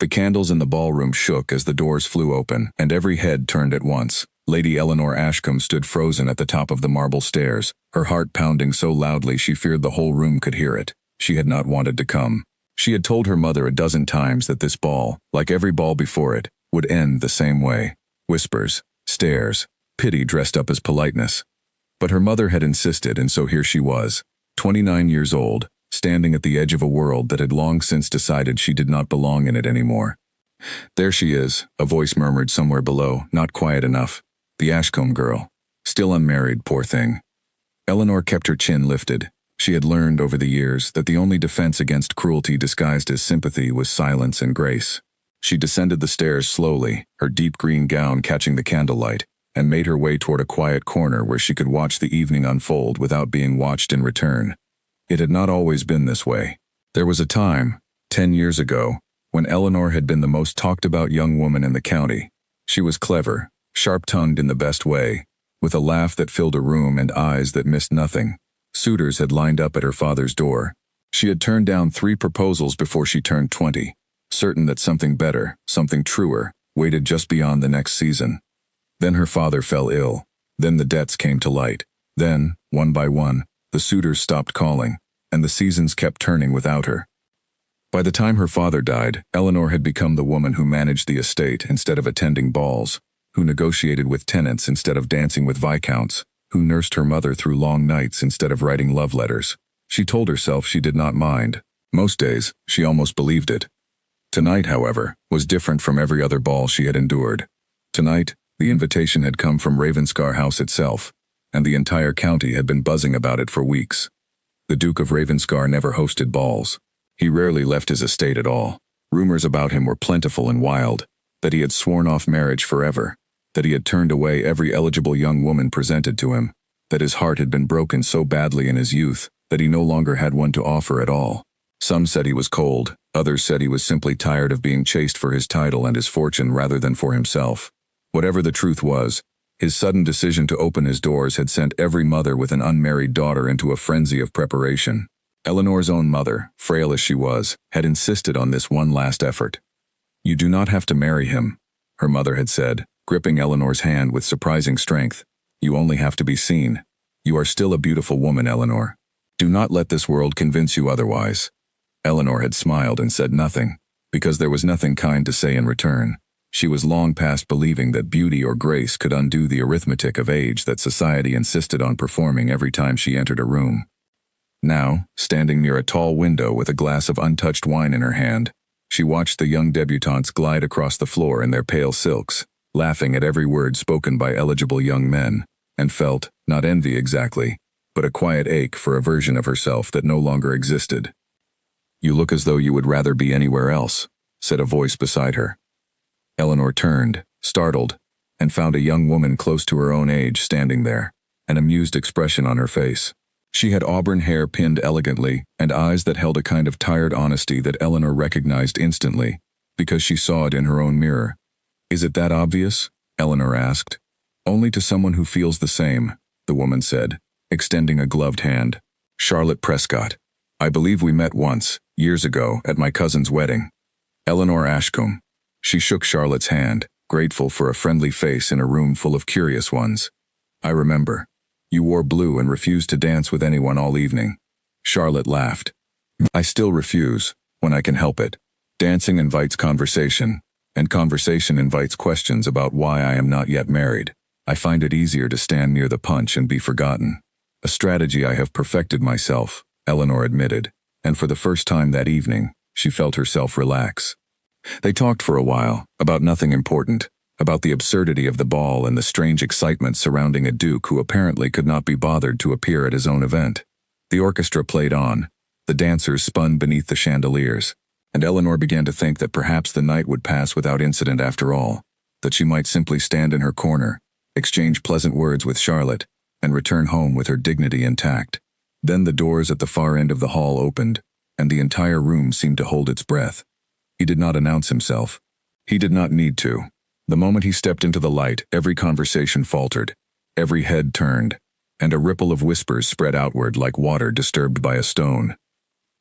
The candles in the ballroom shook as the doors flew open, and every head turned at once. Lady Eleanor Ashcombe stood frozen at the top of the marble stairs, her heart pounding so loudly she feared the whole room could hear it. She had not wanted to come. She had told her mother a dozen times that this ball, like every ball before it, would end the same way. Whispers, stares, pity dressed up as politeness. But her mother had insisted, and so here she was, 29 years old, standing at the edge of a world that had long since decided she did not belong in it anymore. "There she is," a voice murmured somewhere below, not quiet enough. The Ashcombe girl. Still unmarried, poor thing. Eleanor kept her chin lifted. She had learned over the years that the only defense against cruelty disguised as sympathy was silence and grace. She descended the stairs slowly, her deep green gown catching the candlelight, and made her way toward a quiet corner where she could watch the evening unfold without being watched in return. It had not always been this way. There was a time, 10 years ago, when Eleanor had been the most talked-about young woman in the county. She was clever, sharp-tongued in the best way, with a laugh that filled a room and eyes that missed nothing. Suitors had lined up at her father's door. She had turned down 3 proposals before she turned 20, certain that something better, something truer, waited just beyond the next season. Then her father fell ill. Then the debts came to light. Then, one by one, the suitors stopped calling, and the seasons kept turning without her. By the time her father died, Eleanor had become the woman who managed the estate instead of attending balls, who negotiated with tenants instead of dancing with viscounts, who nursed her mother through long nights instead of writing love letters. She told herself she did not mind. Most days, she almost believed it. Tonight, however, was different from every other ball she had endured. Tonight, the invitation had come from Ravenscar House itself, and the entire county had been buzzing about it for weeks. The Duke of Ravenscar never hosted balls. He rarely left his estate at all. Rumors about him were plentiful and wild, that he had sworn off marriage forever, that he had turned away every eligible young woman presented to him, that his heart had been broken so badly in his youth that he no longer had one to offer at all. Some said he was cold, others said he was simply tired of being chased for his title and his fortune rather than for himself. Whatever the truth was, his sudden decision to open his doors had sent every mother with an unmarried daughter into a frenzy of preparation. Eleanor's own mother, frail as she was, had insisted on this one last effort. "You do not have to marry him," her mother had said, gripping Eleanor's hand with surprising strength. "You only have to be seen. You are still a beautiful woman, Eleanor. Do not let this world convince you otherwise." Eleanor had smiled and said nothing, because there was nothing kind to say in return. She was long past believing that beauty or grace could undo the arithmetic of age that society insisted on performing every time she entered a room. Now, standing near a tall window with a glass of untouched wine in her hand, she watched the young debutantes glide across the floor in their pale silks, laughing at every word spoken by eligible young men, and felt, not envy exactly, but a quiet ache for a version of herself that no longer existed. "You look as though you would rather be anywhere else," said a voice beside her. Eleanor turned, startled, and found a young woman close to her own age standing there, an amused expression on her face. She had auburn hair pinned elegantly and eyes that held a kind of tired honesty that Eleanor recognized instantly, because she saw it in her own mirror. "Is it that obvious?" Eleanor asked. "Only to someone who feels the same," the woman said, extending a gloved hand. "Charlotte Prescott. I believe we met once, years ago, at my cousin's wedding. Eleanor Ashcombe." She shook Charlotte's hand, grateful for a friendly face in a room full of curious ones. "I remember. You wore blue and refused to dance with anyone all evening." Charlotte laughed. "I still refuse, when I can help it. Dancing invites conversation, and conversation invites questions about why I am not yet married. I find it easier to stand near the punch and be forgotten. A strategy I have perfected myself," Eleanor admitted, and for the first time that evening, she felt herself relax. They talked for a while, about nothing important, about the absurdity of the ball and the strange excitement surrounding a duke who apparently could not be bothered to appear at his own event. The orchestra played on, the dancers spun beneath the chandeliers, and Eleanor began to think that perhaps the night would pass without incident after all, that she might simply stand in her corner, exchange pleasant words with Charlotte, and return home with her dignity intact. Then the doors at the far end of the hall opened, and the entire room seemed to hold its breath. He did not announce himself. He did not need to. The moment he stepped into the light, every conversation faltered, every head turned, and a ripple of whispers spread outward like water disturbed by a stone.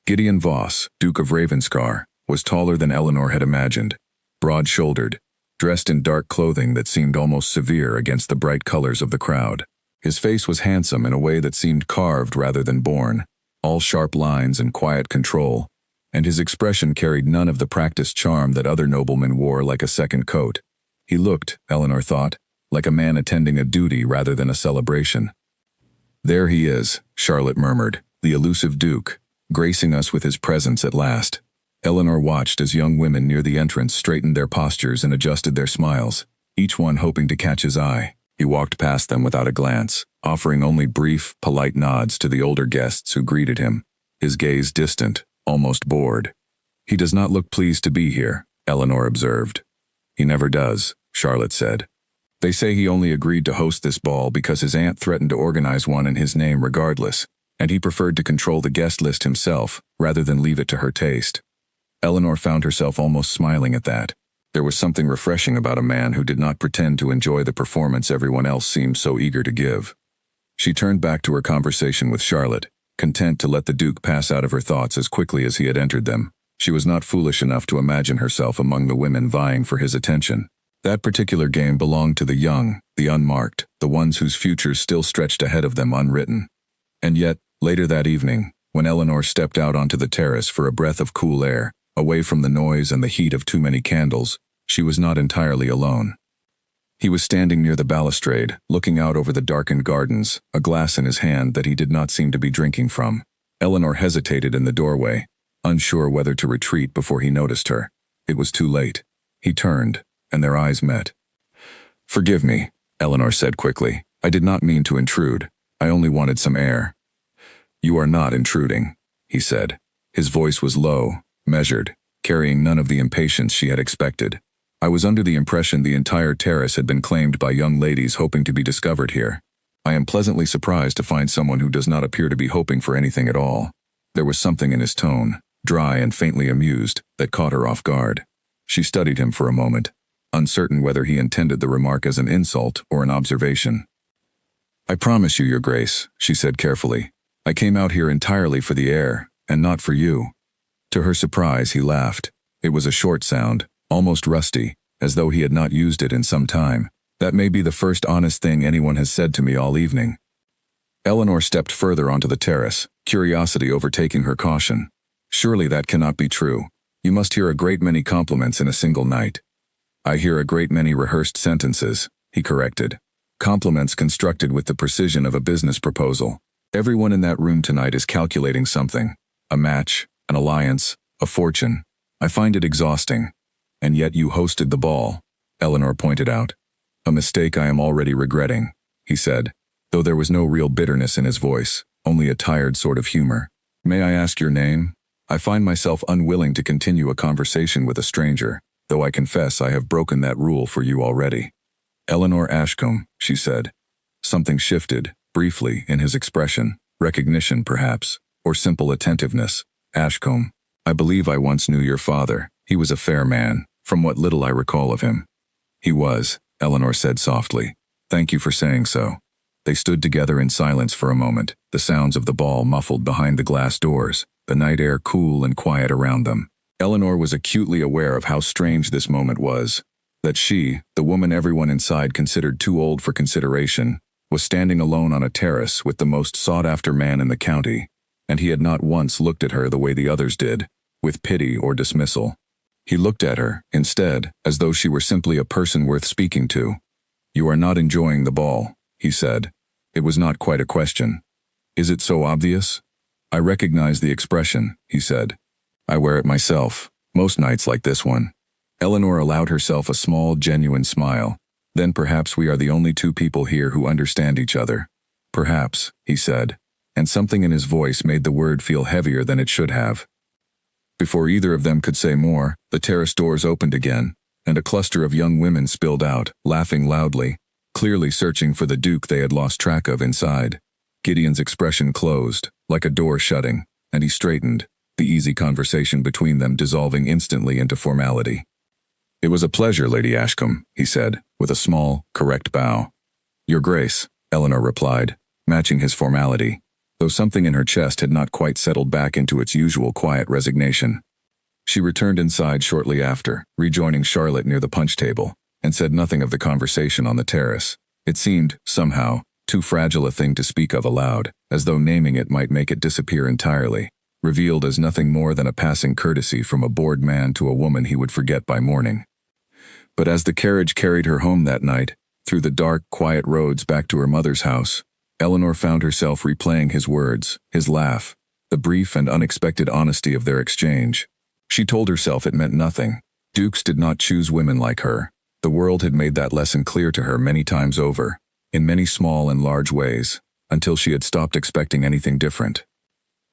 Gideon Voss, Duke of Ravenscar, was taller than Eleanor had imagined, broad-shouldered, dressed in dark clothing that seemed almost severe against the bright colors of the crowd. His face was handsome in a way that seemed carved rather than born, all sharp lines and quiet control, and his expression carried none of the practiced charm that other noblemen wore like a second coat. He looked, Eleanor thought, like a man attending a duty rather than a celebration. "There he is," Charlotte murmured, "the elusive Duke, gracing us with his presence at last." Eleanor watched as young women near the entrance straightened their postures and adjusted their smiles, each one hoping to catch his eye. He walked past them without a glance, offering only brief, polite nods to the older guests who greeted him, his gaze distant, almost bored. "He does not look pleased to be here," Eleanor observed. "He never does," Charlotte said. "They say he only agreed to host this ball because his aunt threatened to organize one in his name regardless, and he preferred to control the guest list himself rather than leave it to her taste." Eleanor found herself almost smiling at that. There was something refreshing about a man who did not pretend to enjoy the performance everyone else seemed so eager to give. She turned back to her conversation with Charlotte, content to let the Duke pass out of her thoughts as quickly as he had entered them. She was not foolish enough to imagine herself among the women vying for his attention. That particular game belonged to the young, the unmarked, the ones whose futures still stretched ahead of them unwritten. And yet, later that evening, when Eleanor stepped out onto the terrace for a breath of cool air, away from the noise and the heat of too many candles, she was not entirely alone. He was standing near the balustrade, looking out over the darkened gardens, a glass in his hand that he did not seem to be drinking from. Eleanor hesitated in the doorway, unsure whether to retreat before he noticed her. It was too late. He turned, and their eyes met. "Forgive me," Eleanor said quickly. "I did not mean to intrude. I only wanted some air." "You are not intruding," he said. His voice was low, measured, carrying none of the impatience she had expected. "I was under the impression the entire terrace had been claimed by young ladies hoping to be discovered here. I am pleasantly surprised to find someone who does not appear to be hoping for anything at all." There was something in his tone, dry and faintly amused, that caught her off guard. She studied him for a moment, uncertain whether he intended the remark as an insult or an observation. "I promise you, Your Grace," she said carefully. "I came out here entirely for the air, and not for you." To her surprise, he laughed. It was a short sound, almost rusty, as though he had not used it in some time. "That may be the first honest thing anyone has said to me all evening." Eleanor stepped further onto the terrace, curiosity overtaking her caution. "Surely that cannot be true. You must hear a great many compliments in a single night." "I hear a great many rehearsed sentences," he corrected. "Compliments constructed with the precision of a business proposal. Everyone in that room tonight is calculating something. A match, an alliance, a fortune. I find it exhausting. And yet you hosted the ball," Eleanor pointed out. "A mistake I am already regretting," he said, though there was no real bitterness in his voice, only a tired sort of humor. "May I ask your name? I find myself unwilling to continue a conversation with a stranger, though I confess I have broken that rule for you already." "Eleanor Ashcombe," she said. Something shifted, briefly, in his expression, recognition perhaps, or simple attentiveness. "Ashcombe. I believe I once knew your father. He was a fair man, from what little I recall of him." "He was," Eleanor said softly. "Thank you for saying so." They stood together in silence for a moment, the sounds of the ball muffled behind the glass doors, the night air cool and quiet around them. Eleanor was acutely aware of how strange this moment was, that she, the woman everyone inside considered too old for consideration, was standing alone on a terrace with the most sought-after man in the county, and he had not once looked at her the way the others did, with pity or dismissal. He looked at her, instead, as though she were simply a person worth speaking to. "You are not enjoying the ball," he said. It was not quite a question. "Is it so obvious?" "I recognize the expression," he said. "I wear it myself, most nights like this one." Eleanor allowed herself a small, genuine smile. "Then perhaps we are the only two people here who understand each other." "Perhaps," he said, and something in his voice made the word feel heavier than it should have. Before either of them could say more, the terrace doors opened again, and a cluster of young women spilled out, laughing loudly, clearly searching for the Duke they had lost track of inside. Gideon's expression closed, like a door shutting, and he straightened, the easy conversation between them dissolving instantly into formality. "It was a pleasure, Lady Ashcombe," he said, with a small, correct bow. "Your Grace," Eleanor replied, matching his formality, though something in her chest had not quite settled back into its usual quiet resignation. She returned inside shortly after, rejoining Charlotte near the punch table, and said nothing of the conversation on the terrace. It seemed, somehow, too fragile a thing to speak of aloud, as though naming it might make it disappear entirely, revealed as nothing more than a passing courtesy from a bored man to a woman he would forget by morning. But as the carriage carried her home that night, through the dark, quiet roads back to her mother's house, Eleanor found herself replaying his words, his laugh, the brief and unexpected honesty of their exchange. She told herself it meant nothing. Dukes did not choose women like her. The world had made that lesson clear to her many times over, in many small and large ways, until she had stopped expecting anything different.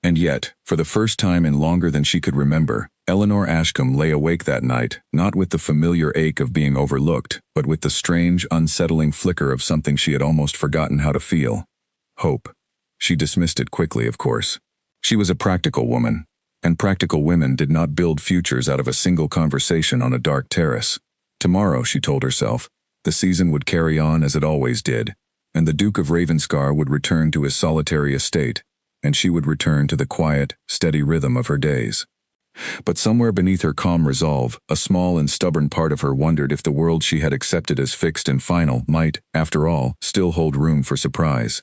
And yet, for the first time in longer than she could remember, Eleanor Ashcombe lay awake that night, not with the familiar ache of being overlooked, but with the strange, unsettling flicker of something she had almost forgotten how to feel. Hope. She dismissed it quickly, of course. She was a practical woman, and practical women did not build futures out of a single conversation on a dark terrace. Tomorrow, she told herself, the season would carry on as it always did, and the Duke of Ravenscar would return to his solitary estate, and she would return to the quiet, steady rhythm of her days. But somewhere beneath her calm resolve, a small and stubborn part of her wondered if the world she had accepted as fixed and final might, after all, still hold room for surprise.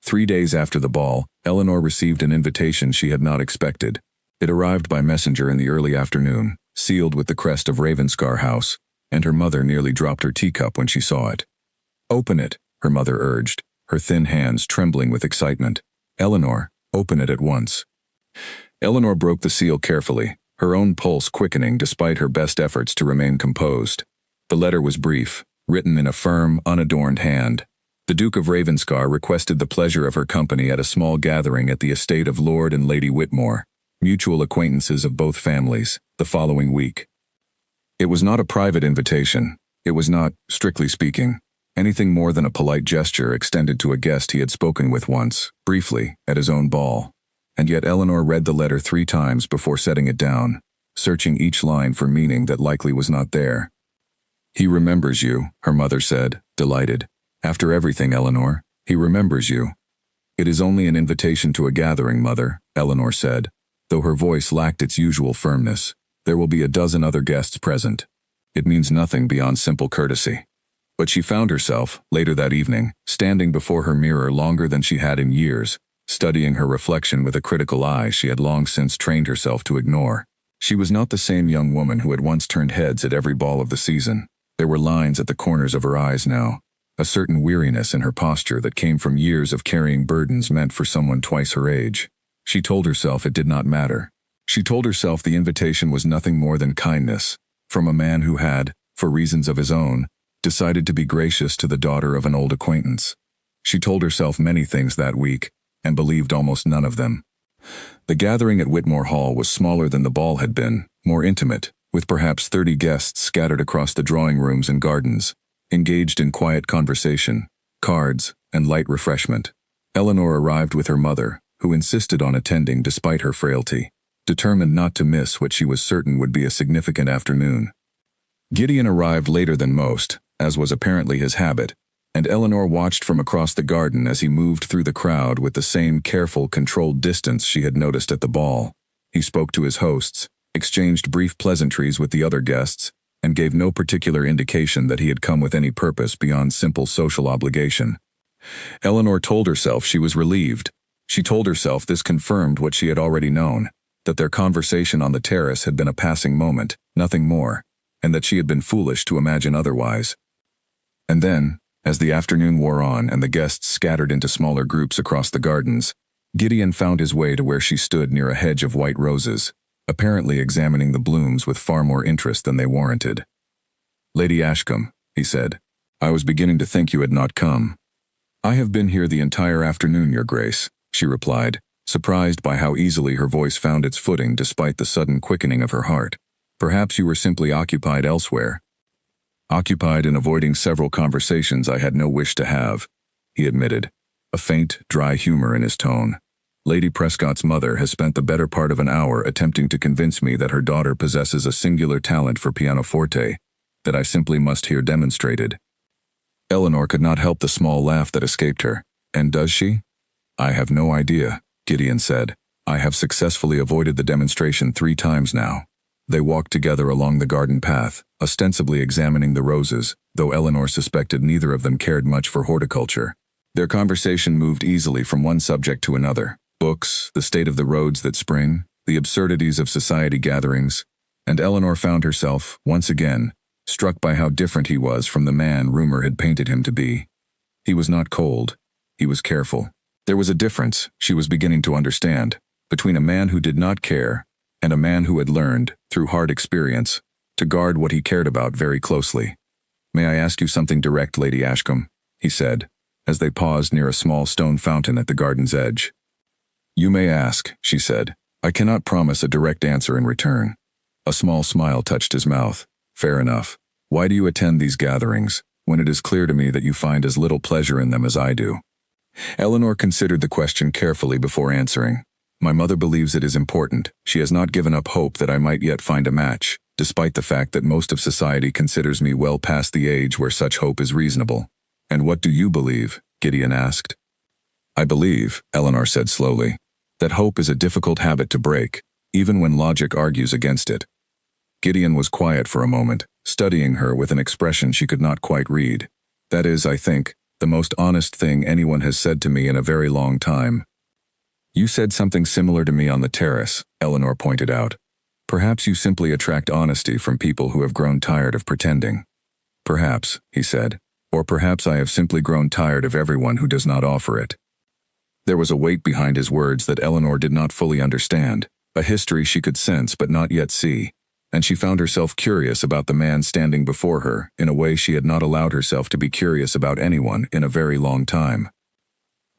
3 days after the ball, Eleanor received an invitation she had not expected. It arrived by messenger in the early afternoon, sealed with the crest of Ravenscar House, and her mother nearly dropped her teacup when she saw it. "Open it," her mother urged, her thin hands trembling with excitement. "Eleanor, open it at once." Eleanor broke the seal carefully, her own pulse quickening despite her best efforts to remain composed. The letter was brief, written in a firm, unadorned hand. The Duke of Ravenscar requested the pleasure of her company at a small gathering at the estate of Lord and Lady Whitmore, mutual acquaintances of both families, the following week. It was not a private invitation. It was not, strictly speaking, anything more than a polite gesture extended to a guest he had spoken with once, briefly, at his own ball. And yet Eleanor read the letter 3 times before setting it down, searching each line for meaning that likely was not there. "He remembers you," her mother said, delighted. "After everything, Eleanor, he remembers you." "It is only an invitation to a gathering, Mother," Eleanor said, though her voice lacked its usual firmness. "There will be a dozen other guests present. It means nothing beyond simple courtesy." But she found herself, later that evening, standing before her mirror longer than she had in years, studying her reflection with a critical eye she had long since trained herself to ignore. She was not the same young woman who had once turned heads at every ball of the season. There were lines at the corners of her eyes now, a certain weariness in her posture that came from years of carrying burdens meant for someone twice her age. She told herself it did not matter. She told herself the invitation was nothing more than kindness, from a man who had, for reasons of his own, decided to be gracious to the daughter of an old acquaintance. She told herself many things that week, and believed almost none of them. The gathering at Whitmore Hall was smaller than the ball had been, more intimate, with perhaps 30 guests scattered across the drawing rooms and gardens, engaged in quiet conversation, cards, and light refreshment. Eleanor arrived with her mother, who insisted on attending despite her frailty, determined not to miss what she was certain would be a significant afternoon. Gideon arrived later than most, as was apparently his habit, and Eleanor watched from across the garden as he moved through the crowd with the same careful, controlled distance she had noticed at the ball. He spoke to his hosts, exchanged brief pleasantries with the other guests, and gave no particular indication that he had come with any purpose beyond simple social obligation. Eleanor told herself she was relieved. She told herself this confirmed what she had already known, that their conversation on the terrace had been a passing moment, nothing more, and that she had been foolish to imagine otherwise. And then, as the afternoon wore on and the guests scattered into smaller groups across the gardens, Gideon found his way to where she stood near a hedge of white roses, apparently examining the blooms with far more interest than they warranted. "Lady Ashcombe," he said, "I was beginning to think you had not come." "I have been here the entire afternoon, Your Grace," she replied, surprised by how easily her voice found its footing despite the sudden quickening of her heart. "Perhaps you were simply occupied elsewhere." "Occupied in avoiding several conversations I had no wish to have," he admitted, a faint, dry humor in his tone. "Lady Prescott's mother has spent the better part of an hour attempting to convince me that her daughter possesses a singular talent for pianoforte, that I simply must hear demonstrated." Eleanor could not help the small laugh that escaped her. "And does she?" "I have no idea," Gideon said. "I have successfully avoided the demonstration 3 times now." They walked together along the garden path, ostensibly examining the roses, though Eleanor suspected neither of them cared much for horticulture. Their conversation moved easily from one subject to another: books, the state of the roads that spring, the absurdities of society gatherings, and Eleanor found herself, once again, struck by how different he was from the man rumor had painted him to be. He was not cold. He was careful. There was a difference, she was beginning to understand, between a man who did not care and a man who had learned, through hard experience, to guard what he cared about very closely. "May I ask you something direct, Lady Ashcombe?" he said, as they paused near a small stone fountain at the garden's edge. "You may ask," she said. "I cannot promise a direct answer in return." A small smile touched his mouth. "Fair enough. Why do you attend these gatherings, when it is clear to me that you find as little pleasure in them as I do?" Eleanor considered the question carefully before answering. "My mother believes it is important. She has not given up hope that I might yet find a match, despite the fact that most of society considers me well past the age where such hope is reasonable." "And what do you believe?" Gideon asked. "I believe," Eleanor said slowly, "that hope is a difficult habit to break, even when logic argues against it." Gideon was quiet for a moment, studying her with an expression she could not quite read. "That is, I think, the most honest thing anyone has said to me in a very long time." "You said something similar to me on the terrace," Eleanor pointed out. "Perhaps you simply attract honesty from people who have grown tired of pretending." "Perhaps," he said. "Or perhaps I have simply grown tired of everyone who does not offer it." There was a weight behind his words that Eleanor did not fully understand, a history she could sense but not yet see, and she found herself curious about the man standing before her in a way she had not allowed herself to be curious about anyone in a very long time.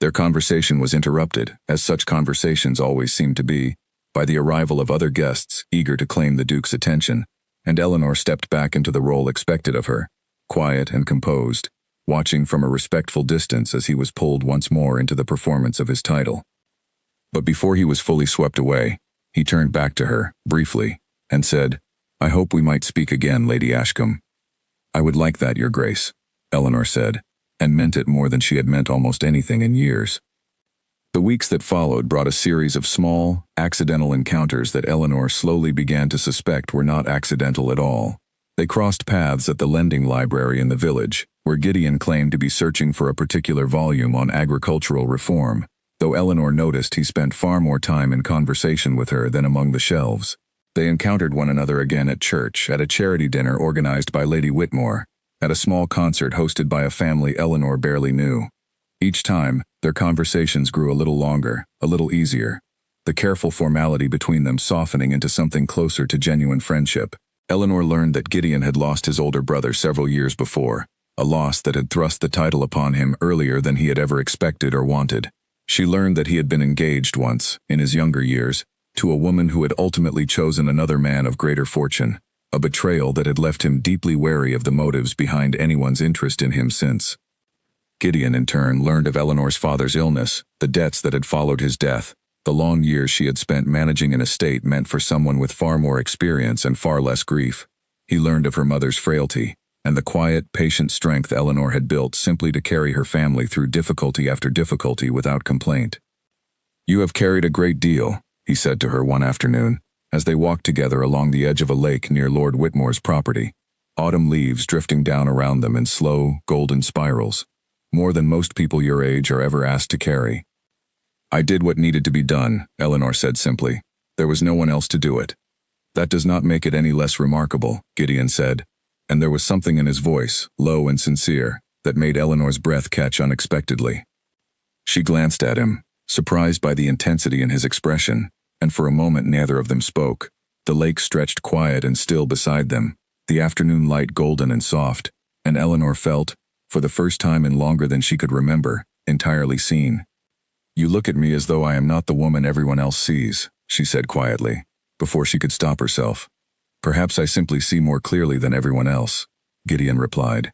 Their conversation was interrupted, as such conversations always seemed to be, by the arrival of other guests eager to claim the Duke's attention, and Eleanor stepped back into the role expected of her, quiet and composed, watching from a respectful distance as he was pulled once more into the performance of his title. But before he was fully swept away, he turned back to her, briefly, and said, "I hope we might speak again, Lady Ashcombe." "I would like that, Your Grace," Eleanor said, and meant it more than she had meant almost anything in years. The weeks that followed brought a series of small, accidental encounters that Eleanor slowly began to suspect were not accidental at all. They crossed paths at the lending library in the village, where Gideon claimed to be searching for a particular volume on agricultural reform, though Eleanor noticed he spent far more time in conversation with her than among the shelves. They encountered one another again at church, at a charity dinner organized by Lady Whitmore, at a small concert hosted by a family Eleanor barely knew. Each time, their conversations grew a little longer, a little easier, the careful formality between them softening into something closer to genuine friendship. Eleanor learned that Gideon had lost his older brother several years before, a loss that had thrust the title upon him earlier than he had ever expected or wanted. She learned that he had been engaged once, in his younger years, to a woman who had ultimately chosen another man of greater fortune, a betrayal that had left him deeply wary of the motives behind anyone's interest in him since. Gideon, in turn, learned of Eleanor's father's illness, the debts that had followed his death, the long years she had spent managing an estate meant for someone with far more experience and far less grief. He learned of her mother's frailty, and the quiet, patient strength Eleanor had built simply to carry her family through difficulty after difficulty without complaint. "You have carried a great deal," he said to her one afternoon, as they walked together along the edge of a lake near Lord Whitmore's property, autumn leaves drifting down around them in slow, golden spirals, more than most people your age are ever asked to carry. "I did what needed to be done," Eleanor said simply. "There was no one else to do it." "That does not make it any less remarkable," Gideon said, and there was something in his voice, low and sincere, that made Eleanor's breath catch unexpectedly. She glanced at him, surprised by the intensity in his expression, and for a moment neither of them spoke. The lake stretched quiet and still beside them, the afternoon light golden and soft, and Eleanor felt, for the first time in longer than she could remember, entirely seen. "You look at me as though I am not the woman everyone else sees," she said quietly, before she could stop herself. "Perhaps I simply see more clearly than everyone else," Gideon replied.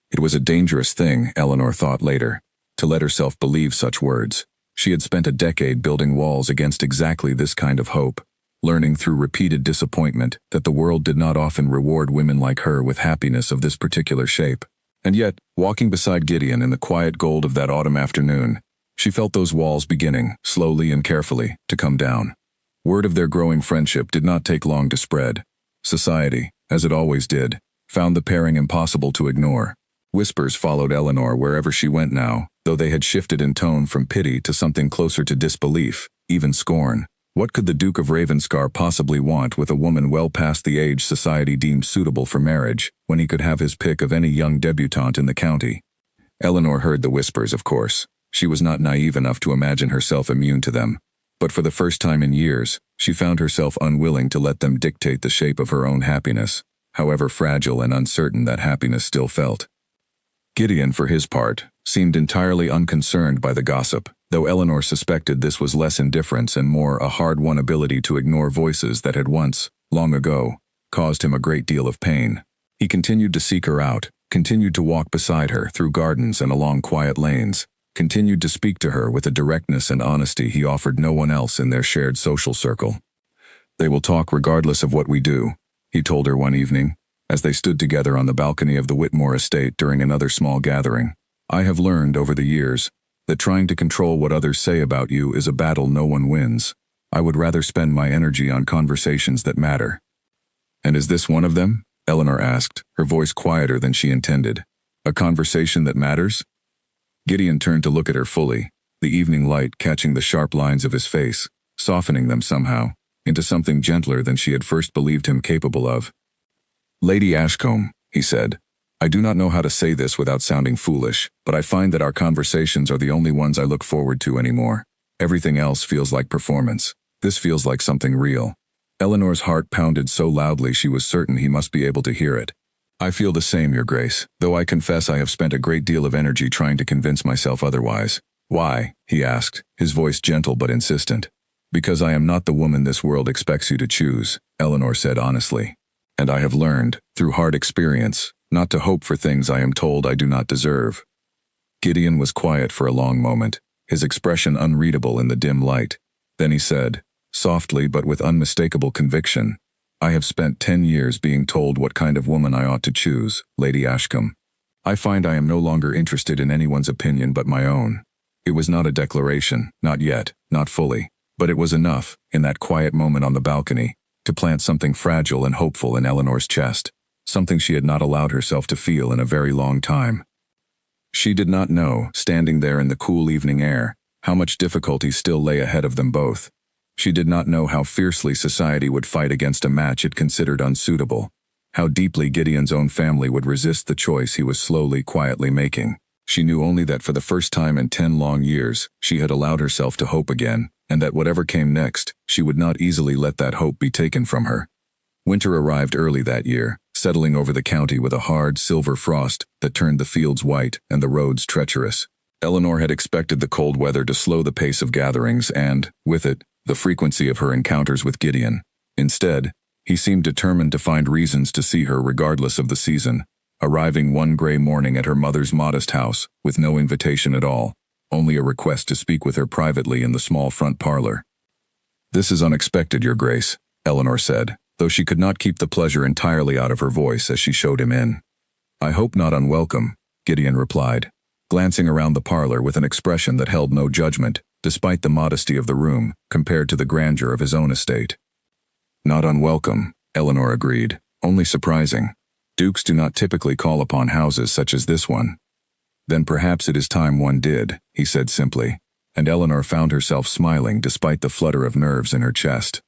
It was a dangerous thing, Eleanor thought later, to let herself believe such words. She had spent a decade building walls against exactly this kind of hope, learning through repeated disappointment that the world did not often reward women like her with happiness of this particular shape. And yet, walking beside Gideon in the quiet gold of that autumn afternoon, she felt those walls beginning, slowly and carefully, to come down. Word of their growing friendship did not take long to spread. Society, as it always did, found the pairing impossible to ignore. Whispers followed Eleanor wherever she went now, though they had shifted in tone from pity to something closer to disbelief, even scorn. What could the Duke of Ravenscar possibly want with a woman well past the age society deemed suitable for marriage, when he could have his pick of any young debutante in the county? Eleanor heard the whispers, of course. She was not naive enough to imagine herself immune to them. But for the first time in years, she found herself unwilling to let them dictate the shape of her own happiness, however fragile and uncertain that happiness still felt. Gideon, for his part, seemed entirely unconcerned by the gossip, though Eleanor suspected this was less indifference and more a hard-won ability to ignore voices that had once, long ago, caused him a great deal of pain. He continued to seek her out, continued to walk beside her through gardens and along quiet lanes, continued to speak to her with a directness and honesty he offered no one else in their shared social circle. "They will talk regardless of what we do," he told her one evening, as they stood together on the balcony of the Whitmore estate during another small gathering. "I have learned over the years that trying to control what others say about you is a battle no one wins. I would rather spend my energy on conversations that matter." "And is this one of them?" Eleanor asked, her voice quieter than she intended. "A conversation that matters?" Gideon turned to look at her fully, the evening light catching the sharp lines of his face, softening them somehow, into something gentler than she had first believed him capable of. "Lady Ashcombe," he said, "I do not know how to say this without sounding foolish, but I find that our conversations are the only ones I look forward to anymore. Everything else feels like performance. This feels like something real." Eleanor's heart pounded so loudly she was certain he must be able to hear it. "I feel the same, Your Grace, though I confess I have spent a great deal of energy trying to convince myself otherwise." "Why?" he asked, his voice gentle but insistent. "Because I am not the woman this world expects you to choose," Eleanor said honestly. "And I have learned, through hard experience, not to hope for things I am told I do not deserve." Gideon was quiet for a long moment, his expression unreadable in the dim light. Then he said, softly but with unmistakable conviction, "I have spent 10 years being told what kind of woman I ought to choose, Lady Ashcombe. I find I am no longer interested in anyone's opinion but my own." It was not a declaration, not yet, not fully, but it was enough, in that quiet moment on the balcony, to plant something fragile and hopeful in Eleanor's chest, something she had not allowed herself to feel in a very long time. She did not know, standing there in the cool evening air, how much difficulty still lay ahead of them both. She did not know how fiercely society would fight against a match it considered unsuitable, how deeply Gideon's own family would resist the choice he was slowly, quietly making. She knew only that for the first time in 10 long years, she had allowed herself to hope again, and that whatever came next, she would not easily let that hope be taken from her. Winter arrived early that year, settling over the county with a hard, silver frost that turned the fields white and the roads treacherous. Eleanor had expected the cold weather to slow the pace of gatherings and, with it, the frequency of her encounters with Gideon. Instead, he seemed determined to find reasons to see her regardless of the season, arriving one gray morning at her mother's modest house, with no invitation at all, only a request to speak with her privately in the small front parlor. "This is unexpected, Your Grace," Eleanor said, though she could not keep the pleasure entirely out of her voice as she showed him in. "I hope not unwelcome," Gideon replied, glancing around the parlor with an expression that held no judgment, despite the modesty of the room, compared to the grandeur of his own estate. "Not unwelcome," Eleanor agreed, "only surprising. Dukes do not typically call upon houses such as this one." "Then perhaps it is time one did," he said simply, and Eleanor found herself smiling despite the flutter of nerves in her chest.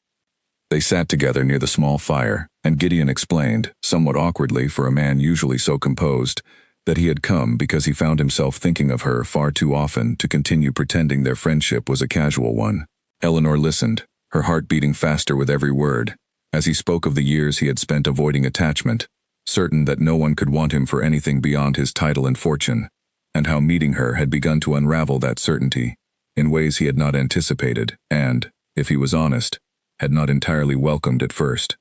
They sat together near the small fire, and Gideon explained, somewhat awkwardly for a man usually so composed, that he had come because he found himself thinking of her far too often to continue pretending their friendship was a casual one. Eleanor listened, her heart beating faster with every word, as he spoke of the years he had spent avoiding attachment, certain that no one could want him for anything beyond his title and fortune, and how meeting her had begun to unravel that certainty, in ways he had not anticipated and, if he was honest, had not entirely welcomed at first.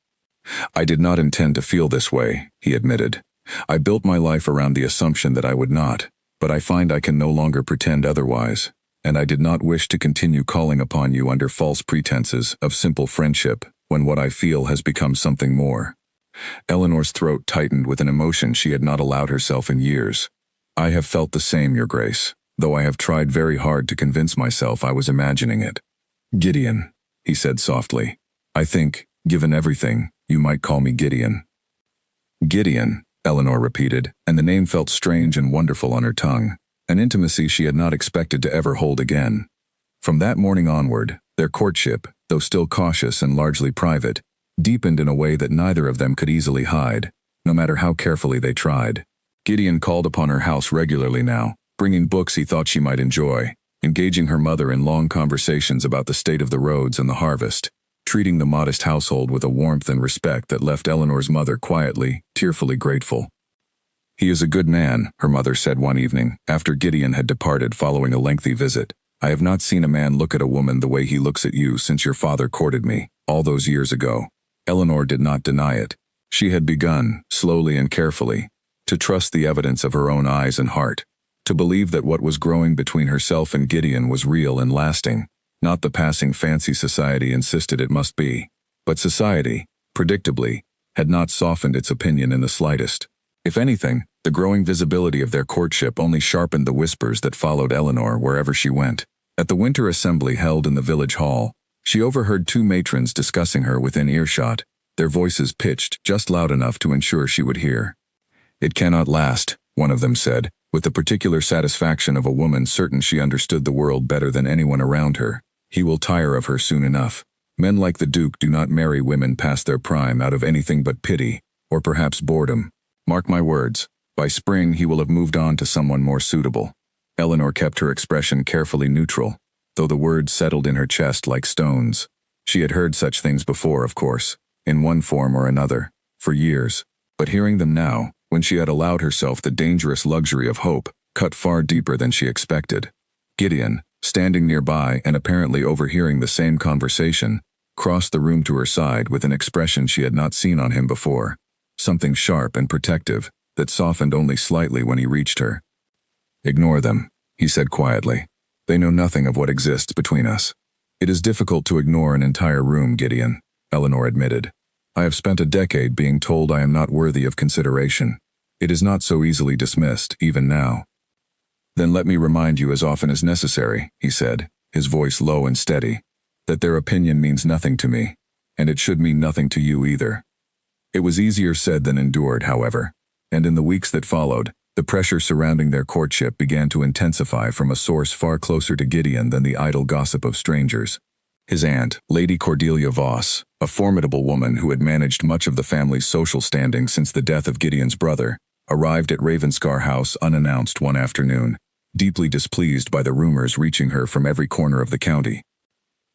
"I did not intend to feel this way," he admitted. "I built my life around the assumption that I would not, but I find I can no longer pretend otherwise, and I did not wish to continue calling upon you under false pretenses of simple friendship when what I feel has become something more." Eleanor's throat tightened with an emotion she had not allowed herself in years. "I have felt the same, Your Grace, though I have tried very hard to convince myself I was imagining it." "Gideon," he said softly. I think, given everything, you might call me Gideon. Gideon, Eleanor repeated, and the name felt strange and wonderful on her tongue, an intimacy she had not expected to ever hold again. From that morning onward, their courtship, though still cautious and largely private, deepened in a way that neither of them could easily hide, no matter how carefully they tried. Gideon called upon her house regularly now, bringing books he thought she might enjoy, engaging her mother in long conversations about the state of the roads and the harvest, treating the modest household with a warmth and respect that left Eleanor's mother quietly, tearfully grateful. He is a good man, her mother said one evening, after Gideon had departed following a lengthy visit. I have not seen a man look at a woman the way he looks at you since your father courted me, all those years ago. Eleanor did not deny it. She had begun, slowly and carefully, to trust the evidence of her own eyes and heart, to believe that what was growing between herself and Gideon was real and lasting, not the passing fancy society insisted it must be. But society, predictably, had not softened its opinion in the slightest. If anything, the growing visibility of their courtship only sharpened the whispers that followed Eleanor wherever she went. At the winter assembly held in the village hall, she overheard two matrons discussing her within earshot, their voices pitched just loud enough to ensure she would hear. It cannot last, one of them said, with the particular satisfaction of a woman certain she understood the world better than anyone around her. He will tire of her soon enough. Men like the Duke do not marry women past their prime out of anything but pity, or perhaps boredom. Mark my words, by spring he will have moved on to someone more suitable. Eleanor kept her expression carefully neutral, though the words settled in her chest like stones. She had heard such things before, of course, in one form or another, for years, but hearing them now, when she had allowed herself the dangerous luxury of hope, cut far deeper than she expected. Gideon, standing nearby and apparently overhearing the same conversation, crossed the room to her side with an expression she had not seen on him before, something sharp and protective that softened only slightly when he reached her. Ignore them, he said quietly. They know nothing of what exists between us. It is difficult to ignore an entire room, Gideon, Eleanor admitted. I have spent a decade being told I am not worthy of consideration. It is not so easily dismissed, even now. Then let me remind you as often as necessary, he said, his voice low and steady, that their opinion means nothing to me, and it should mean nothing to you either. It was easier said than endured, however, and in the weeks that followed, the pressure surrounding their courtship began to intensify from a source far closer to Gideon than the idle gossip of strangers. His aunt, Lady Cordelia Voss, a formidable woman who had managed much of the family's social standing since the death of Gideon's brother, arrived at Ravenscar House unannounced one afternoon, deeply displeased by the rumors reaching her from every corner of the county.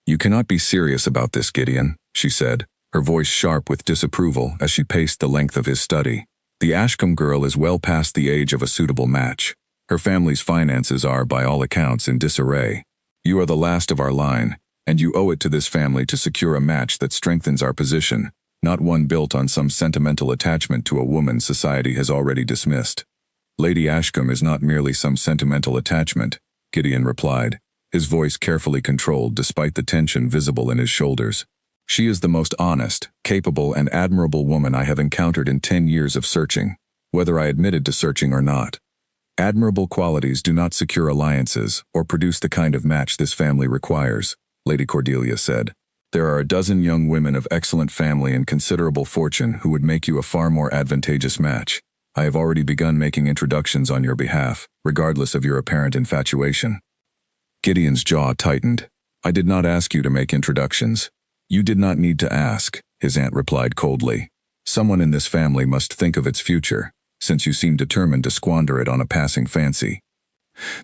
You cannot be serious about this, Gideon, she said, her voice sharp with disapproval as she paced the length of his study. The Ashcombe girl is well past the age of a suitable match. Her family's finances are, by all accounts, in disarray. You are the last of our line, and you owe it to this family to secure a match that strengthens our position, not one built on some sentimental attachment to a woman society has already dismissed. Lady Ashcombe is not merely some sentimental attachment, Gideon replied, his voice carefully controlled despite the tension visible in his shoulders. She is the most honest, capable, and admirable woman I have encountered in 10 years of searching, whether I admitted to searching or not. Admirable qualities do not secure alliances or produce the kind of match this family requires, Lady Cordelia said. There are a dozen young women of excellent family and considerable fortune who would make you a far more advantageous match. I have already begun making introductions on your behalf, regardless of your apparent infatuation. Gideon's jaw tightened. I did not ask you to make introductions. You did not need to ask, his aunt replied coldly. Someone in this family must think of its future, since you seem determined to squander it on a passing fancy.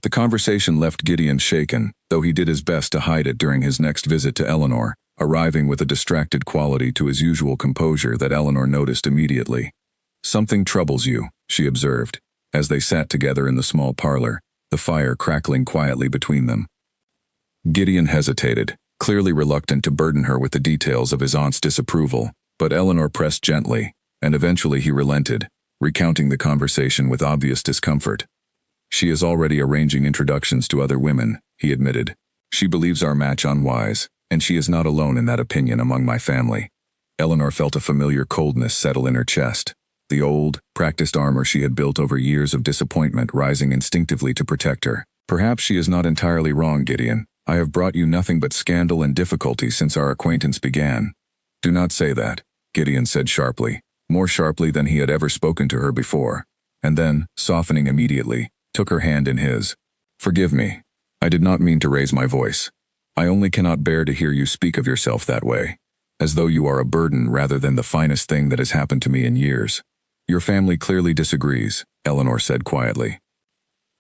The conversation left Gideon shaken, though he did his best to hide it during his next visit to Eleanor, arriving with a distracted quality to his usual composure that Eleanor noticed immediately. Something troubles you, she observed, as they sat together in the small parlor, the fire crackling quietly between them. Gideon hesitated, clearly reluctant to burden her with the details of his aunt's disapproval, but Eleanor pressed gently, and eventually he relented, recounting the conversation with obvious discomfort. She is already arranging introductions to other women, he admitted. She believes our match unwise, and she is not alone in that opinion among my family. Eleanor felt a familiar coldness settle in her chest, the old, practiced armor she had built over years of disappointment rising instinctively to protect her. Perhaps she is not entirely wrong, Gideon, I have brought you nothing but scandal and difficulty since our acquaintance began." "Do not say that," Gideon said sharply, more sharply than he had ever spoken to her before, and then, softening immediately, took her hand in his. "Forgive me. I did not mean to raise my voice. I only cannot bear to hear you speak of yourself that way, as though you are a burden rather than the finest thing that has happened to me in years." "Your family clearly disagrees," Eleanor said quietly.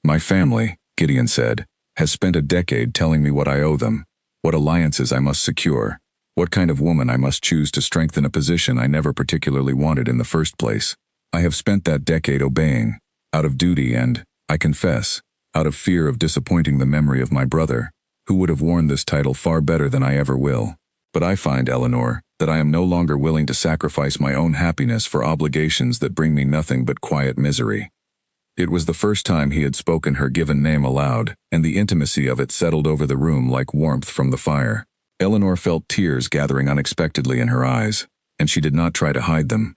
"My family," Gideon said, "has spent a decade telling me what I owe them, what alliances I must secure, what kind of woman I must choose to strengthen a position I never particularly wanted in the first place. I have spent that decade obeying, out of duty and, I confess, out of fear of disappointing the memory of my brother, who would have worn this title far better than I ever will. But I find, Eleanor, that I am no longer willing to sacrifice my own happiness for obligations that bring me nothing but quiet misery." It was the first time he had spoken her given name aloud, and the intimacy of it settled over the room like warmth from the fire. Eleanor felt tears gathering unexpectedly in her eyes, and she did not try to hide them.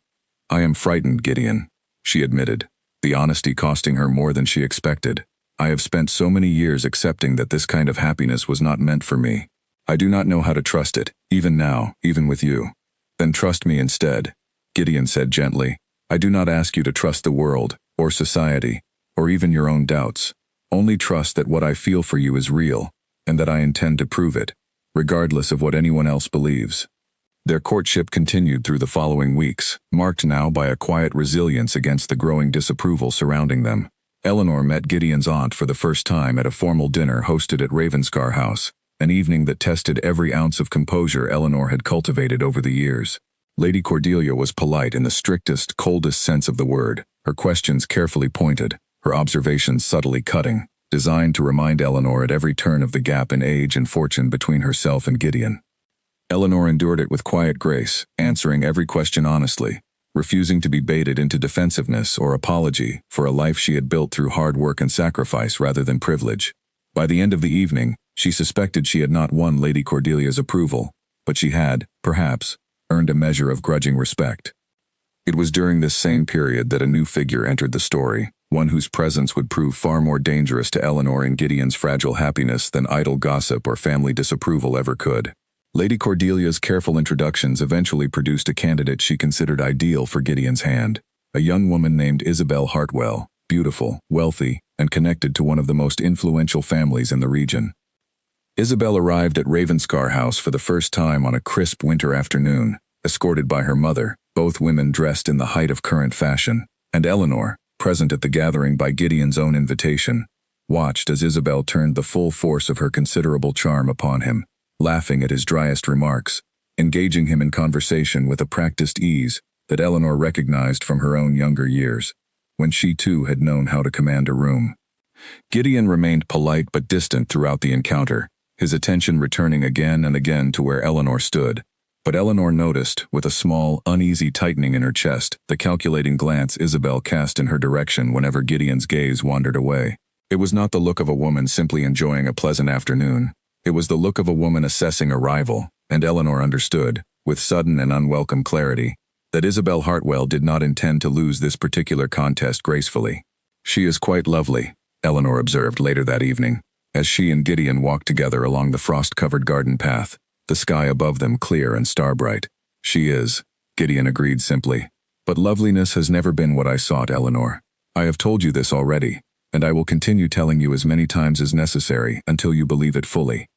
"I am frightened, Gideon," she admitted, the honesty costing her more than she expected. "I have spent so many years accepting that this kind of happiness was not meant for me. I do not know how to trust it, even now, even with you." "Then trust me instead," Gideon said gently. "I do not ask you to trust the world, or society, or even your own doubts. Only trust that what I feel for you is real, and that I intend to prove it, regardless of what anyone else believes." Their courtship continued through the following weeks, marked now by a quiet resilience against the growing disapproval surrounding them. Eleanor met Gideon's aunt for the first time at a formal dinner hosted at Ravenscar House, an evening that tested every ounce of composure Eleanor had cultivated over the years. Lady Cordelia was polite in the strictest, coldest sense of the word, her questions carefully pointed, her observations subtly cutting, designed to remind Eleanor at every turn of the gap in age and fortune between herself and Gideon. Eleanor endured it with quiet grace, answering every question honestly, refusing to be baited into defensiveness or apology for a life she had built through hard work and sacrifice rather than privilege. By the end of the evening, she suspected she had not won Lady Cordelia's approval, but she had, perhaps, earned a measure of grudging respect. It was during this same period that a new figure entered the story, one whose presence would prove far more dangerous to Eleanor and Gideon's fragile happiness than idle gossip or family disapproval ever could. Lady Cordelia's careful introductions eventually produced a candidate she considered ideal for Gideon's hand, a young woman named Isabel Hartwell, beautiful, wealthy, and connected to one of the most influential families in the region. Isabel arrived at Ravenscar House for the first time on a crisp winter afternoon, escorted by her mother, both women dressed in the height of current fashion, and Eleanor, present at the gathering by Gideon's own invitation, watched as Isabel turned the full force of her considerable charm upon him, laughing at his driest remarks, engaging him in conversation with a practiced ease that Eleanor recognized from her own younger years, when she too had known how to command a room. Gideon remained polite but distant throughout the encounter, his attention returning again and again to where Eleanor stood. But Eleanor noticed, with a small, uneasy tightening in her chest, the calculating glance Isabel cast in her direction whenever Gideon's gaze wandered away. It was not the look of a woman simply enjoying a pleasant afternoon. It was the look of a woman assessing a rival, and Eleanor understood, with sudden and unwelcome clarity, that Isabel Hartwell did not intend to lose this particular contest gracefully. "She is quite lovely," Eleanor observed later that evening, as she and Gideon walked together along the frost-covered garden path, the sky above them clear and star-bright. "She is," Gideon agreed simply. "But loveliness has never been what I sought, Eleanor. I have told you this already, and I will continue telling you as many times as necessary until you believe it fully."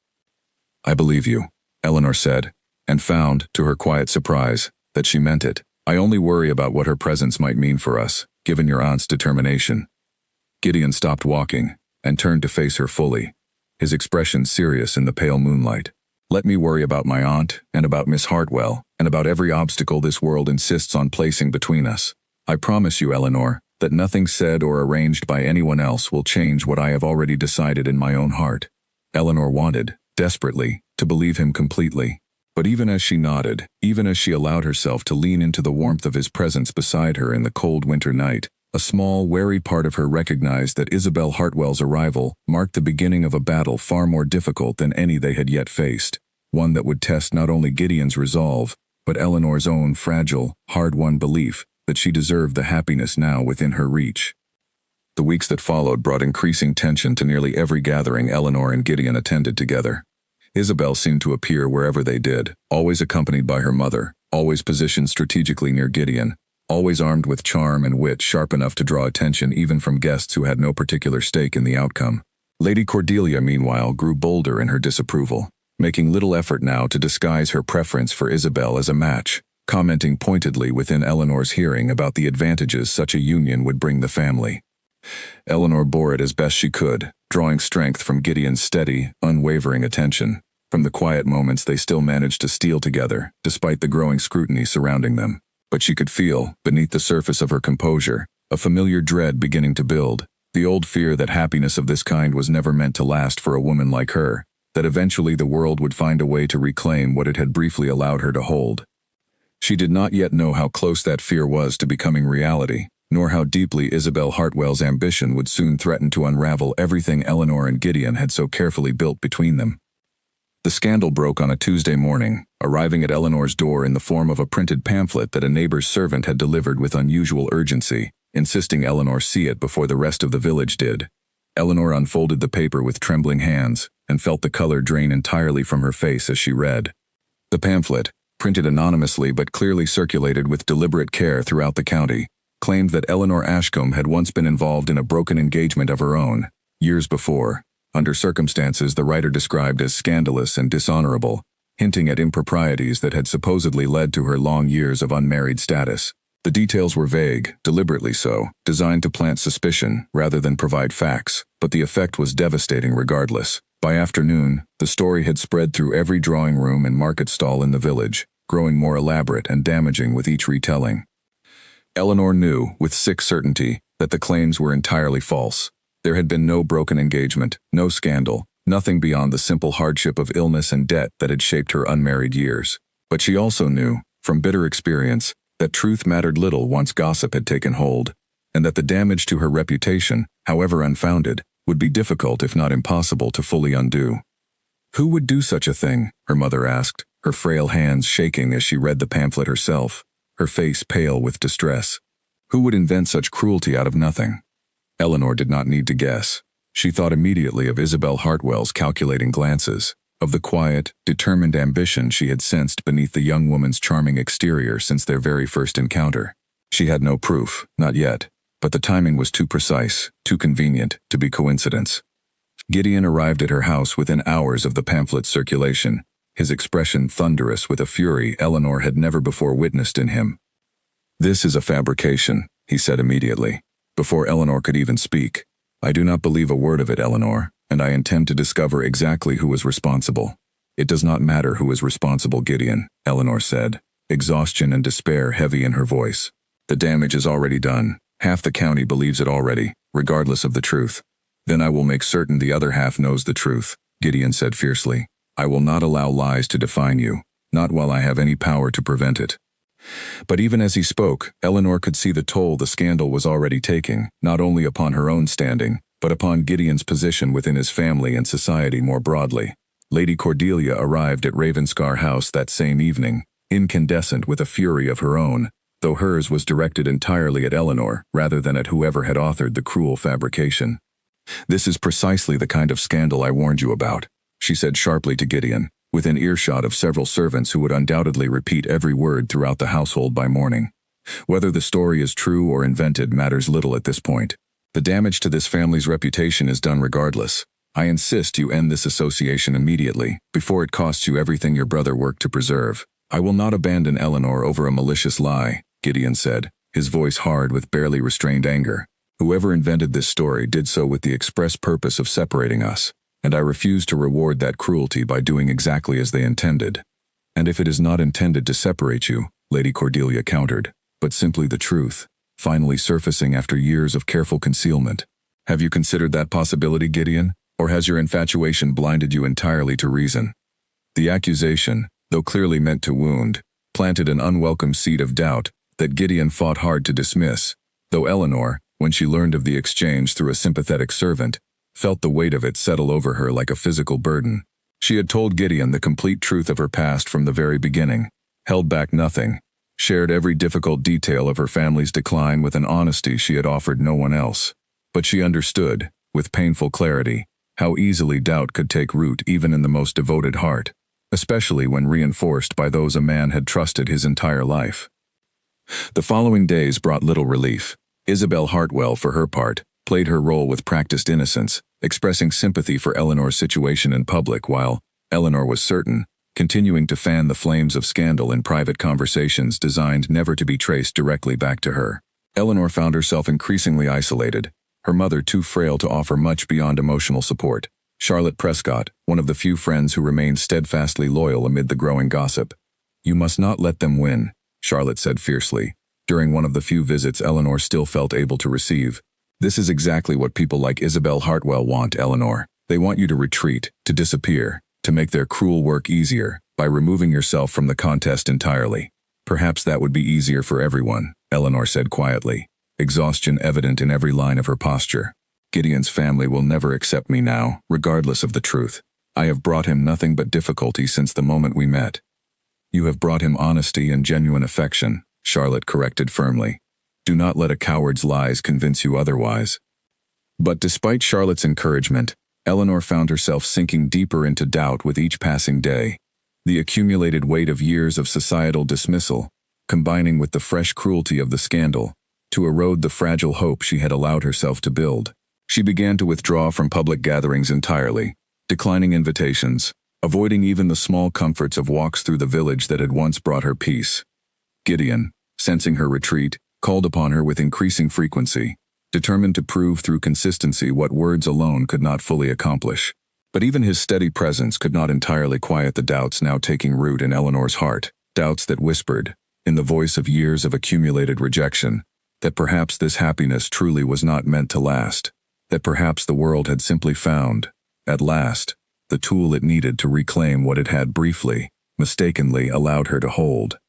"I believe you," Eleanor said, and found, to her quiet surprise, that she meant it. "I only worry about what her presence might mean for us, given your aunt's determination." Gideon stopped walking, and turned to face her fully, his expression serious in the pale moonlight. "Let me worry about my aunt, and about Miss Hartwell, and about every obstacle this world insists on placing between us. I promise you, Eleanor, that nothing said or arranged by anyone else will change what I have already decided in my own heart." Eleanor wanted, desperately, to believe him completely. But even as she nodded, even as she allowed herself to lean into the warmth of his presence beside her in the cold winter night, a small, wary part of her recognized that Isabel Hartwell's arrival marked the beginning of a battle far more difficult than any they had yet faced, one that would test not only Gideon's resolve, but Eleanor's own fragile, hard-won belief that she deserved the happiness now within her reach. The weeks that followed brought increasing tension to nearly every gathering Eleanor and Gideon attended together. Isabel seemed to appear wherever they did, always accompanied by her mother, always positioned strategically near Gideon, always armed with charm and wit sharp enough to draw attention even from guests who had no particular stake in the outcome. Lady Cordelia, meanwhile, grew bolder in her disapproval, making little effort now to disguise her preference for Isabel as a match, commenting pointedly within Eleanor's hearing about the advantages such a union would bring the family. Eleanor bore it as best she could, drawing strength from Gideon's steady, unwavering attention. From the quiet moments they still managed to steal together, despite the growing scrutiny surrounding them. But she could feel, beneath the surface of her composure, a familiar dread beginning to build, the old fear that happiness of this kind was never meant to last for a woman like her, that eventually the world would find a way to reclaim what it had briefly allowed her to hold. She did not yet know how close that fear was to becoming reality, nor how deeply Isabel Hartwell's ambition would soon threaten to unravel everything Eleanor and Gideon had so carefully built between them. The scandal broke on a Tuesday morning, arriving at Eleanor's door in the form of a printed pamphlet that a neighbor's servant had delivered with unusual urgency, insisting Eleanor see it before the rest of the village did. Eleanor unfolded the paper with trembling hands, and felt the color drain entirely from her face as she read. The pamphlet, printed anonymously but clearly circulated with deliberate care throughout the county, claimed that Eleanor Ashcombe had once been involved in a broken engagement of her own, years before, under circumstances the writer described as scandalous and dishonorable, hinting at improprieties that had supposedly led to her long years of unmarried status. The details were vague, deliberately so, designed to plant suspicion rather than provide facts, but the effect was devastating regardless. By afternoon, the story had spread through every drawing room and market stall in the village, growing more elaborate and damaging with each retelling. Eleanor knew, with sick certainty, that the claims were entirely false. There had been no broken engagement, no scandal, nothing beyond the simple hardship of illness and debt that had shaped her unmarried years. But she also knew, from bitter experience, that truth mattered little once gossip had taken hold, and that the damage to her reputation, however unfounded, would be difficult if not impossible to fully undo. Who would do such a thing? Her mother asked, her frail hands shaking as she read the pamphlet herself, her face pale with distress. Who would invent such cruelty out of nothing? Eleanor did not need to guess. She thought immediately of Isabel Hartwell's calculating glances, of the quiet, determined ambition she had sensed beneath the young woman's charming exterior since their very first encounter. She had no proof, not yet, but the timing was too precise, too convenient, to be coincidence. Gideon arrived at her house within hours of the pamphlet's circulation, his expression thunderous with a fury Eleanor had never before witnessed in him. "This is a fabrication," he said immediately, before Eleanor could even speak. "I do not believe a word of it, Eleanor, and I intend to discover exactly who is responsible." "It does not matter who is responsible, Gideon," Eleanor said, exhaustion and despair heavy in her voice. "The damage is already done. Half the county believes it already, regardless of the truth." "Then I will make certain the other half knows the truth," Gideon said fiercely. "I will not allow lies to define you, not while I have any power to prevent it." But even as he spoke, Eleanor could see the toll the scandal was already taking, not only upon her own standing, but upon Gideon's position within his family and society more broadly. Lady Cordelia arrived at Ravenscar House that same evening, incandescent with a fury of her own, though hers was directed entirely at Eleanor rather than at whoever had authored the cruel fabrication. "This is precisely the kind of scandal I warned you about," she said sharply to Gideon, within earshot of several servants who would undoubtedly repeat every word throughout the household by morning. "Whether the story is true or invented matters little at this point. The damage to this family's reputation is done regardless. I insist you end this association immediately, before it costs you everything your brother worked to preserve." "I will not abandon Eleanor over a malicious lie," Gideon said, his voice hard with barely restrained anger. "Whoever invented this story did so with the express purpose of separating us, and I refuse to reward that cruelty by doing exactly as they intended." "And if it is not intended to separate you," Lady Cordelia countered, "but simply the truth, finally surfacing after years of careful concealment. Have you considered that possibility, Gideon, or has your infatuation blinded you entirely to reason?" The accusation, though clearly meant to wound, planted an unwelcome seed of doubt that Gideon fought hard to dismiss, though Eleanor, when she learned of the exchange through a sympathetic servant, felt the weight of it settle over her like a physical burden. She had told Gideon the complete truth of her past from the very beginning, held back nothing, shared every difficult detail of her family's decline with an honesty she had offered no one else. But she understood, with painful clarity, how easily doubt could take root even in the most devoted heart, especially when reinforced by those a man had trusted his entire life. The following days brought little relief. Isabel Hartwell, for her part, played her role with practiced innocence, expressing sympathy for Eleanor's situation in public while Eleanor was certain, continuing to fan the flames of scandal in private conversations designed never to be traced directly back to her. Eleanor found herself increasingly isolated, her mother too frail to offer much beyond emotional support. Charlotte Prescott, one of the few friends who remained steadfastly loyal amid the growing gossip. "You must not let them win," Charlotte said fiercely, during one of the few visits Eleanor still felt able to receive. "This is exactly what people like Isabel Hartwell want, Eleanor. They want you to retreat, to disappear, to make their cruel work easier, by removing yourself from the contest entirely. Perhaps that would be easier for everyone," Eleanor said quietly, exhaustion evident in every line of her posture. "Gideon's family will never accept me now, regardless of the truth. I have brought him nothing but difficulty since the moment we met." "You have brought him honesty and genuine affection," Charlotte corrected firmly. "Do not let a coward's lies convince you otherwise." But despite Charlotte's encouragement, Eleanor found herself sinking deeper into doubt with each passing day. The accumulated weight of years of societal dismissal, combining with the fresh cruelty of the scandal, to erode the fragile hope she had allowed herself to build. She began to withdraw from public gatherings entirely, declining invitations, avoiding even the small comforts of walks through the village that had once brought her peace. Gideon, sensing her retreat, called upon her with increasing frequency, determined to prove through consistency what words alone could not fully accomplish. But even his steady presence could not entirely quiet the doubts now taking root in Eleanor's heart, doubts that whispered, in the voice of years of accumulated rejection, that perhaps this happiness truly was not meant to last, that perhaps the world had simply found, at last, the tool it needed to reclaim what it had briefly, mistakenly allowed her to hold.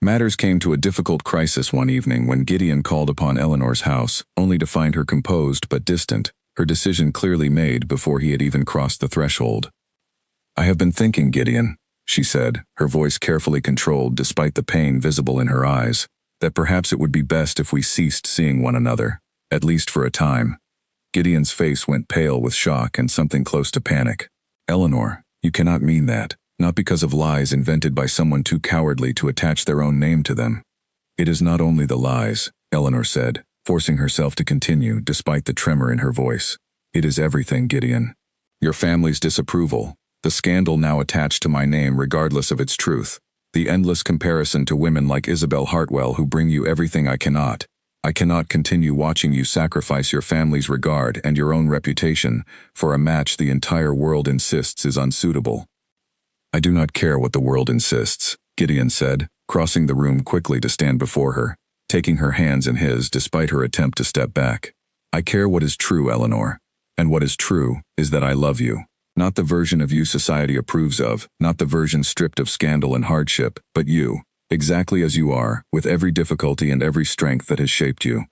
Matters came to a difficult crisis one evening when Gideon called upon Eleanor's house, only to find her composed but distant, her decision clearly made before he had even crossed the threshold. "I have been thinking, Gideon," she said, her voice carefully controlled despite the pain visible in her eyes, "that perhaps it would be best if we ceased seeing one another, at least for a time." Gideon's face went pale with shock and something close to panic. "Eleanor, you cannot mean that. Not because of lies invented by someone too cowardly to attach their own name to them." "It is not only the lies," Eleanor said, forcing herself to continue despite the tremor in her voice. "It is everything, Gideon. Your family's disapproval, the scandal now attached to my name regardless of its truth, the endless comparison to women like Isabel Hartwell who bring you everything I cannot. I cannot continue watching you sacrifice your family's regard and your own reputation for a match the entire world insists is unsuitable." "I do not care what the world insists," Gideon said, crossing the room quickly to stand before her, taking her hands in his despite her attempt to step back. "I care what is true, Eleanor. And what is true is that I love you. Not the version of you society approves of, not the version stripped of scandal and hardship, but you, exactly as you are, with every difficulty and every strength that has shaped you."